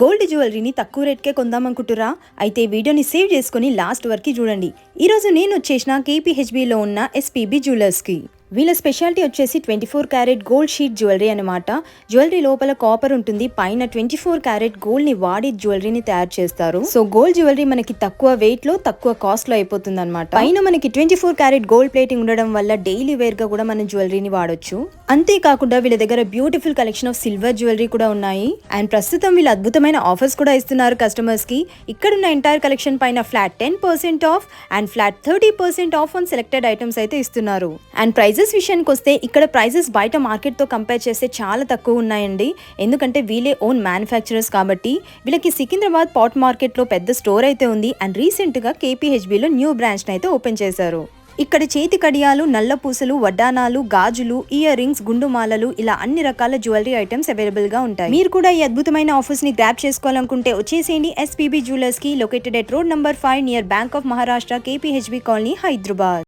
Gold జ్యువెలరీని తక్కువ రేట్కే కొందామనుకుంటురా? అయితే వీడియోని సేవ్ చేసుకుని లాస్ట్ వరకు చూడండి. ఈరోజు నేను వచ్చేసిన కేపీహెచ్బిలో ఉన్న ఎస్పీబీ జ్యువెలర్స్కి. వీళ్ళ స్పెషాలిటీ వచ్చేసి 24 క్యారెట్ గోల్డ్ షీట్ జ్యువెలరీ అనమాట. జ్యువెలరీ లోపల కాపర్ ఉంటుంది, పైన 24 క్యారెట్ గోల్డ్ ని వాడి జ్యువెలరీని తయారు చేస్తారు. సో గోల్డ్ జ్యువెలరీ మనకి తక్కువ వెయిట్ లో తక్కువ కాస్ట్ లో అయిపోతుంది అనమాట. పైన మనకి 24 క్యారెట్ గోల్డ్ ప్లేటింగ్ ఉండడం వల్ల డైలీ వేర్ గా కూడా మనం జ్యువెలరీని వాడొచ్చు. అంతేకాకుండా వీళ్ళ దగ్గర beautiful collection of silver jewellery కూడా ఉన్నాయి. అండ్ ప్రస్తుతం వీళ్ళు అద్భుతమైన ఆఫర్స్ కూడా ఇస్తున్నారు కస్టమర్స్ కి. ఇక్కడున్న ఎంటైర్ కలెక్షన్ పైన flat 10% of and flat 30% of on selected items అయితే ఇస్తున్నారు. అండ్ ప్రైజెస్ విషయానికి వస్తే ఇక్కడ ప్రైజెస్ బయట మార్కెట్ తో కంపేర్ చేస్తే చాలా తక్కువ ఉన్నాయండి. ఎందుకంటే వీళ్ళే ఓన్ మ్యానుఫ్యాక్చరర్స్ కాబట్టి. వీళ్ళకి సికింద్రాబాద్ పాట్ మార్కెట్ లో పెద్ద స్టోర్ అయితే ఉంది. అండ్ రీసెంట్ గా కేపీహెచ్బిలో న్యూ బ్రాంచ్ అయితే ఓపెన్ చేశారు. ఇక్కడ చేతి కడియాలు, నల్ల పూసలు, వడ్డానాలు, గాజులు, ఇయర్ రింగ్స్, గుండుమాలలు ఇలా అన్ని రకాల జ్యువెలరీ ఐటమ్స్ అవైలబుల్ గా ఉంటాయి. మీరు కూడా ఈ అద్భుతమైన ఆఫర్స్ ని గ్రాబ్ చేసుకోవాలనుకుంటే వచ్చేసేయండి ఎస్పీబీ జ్యువెలర్స్ కి, located at road number 5 near bank of Maharashtra, KPHB colony, Hyderabad.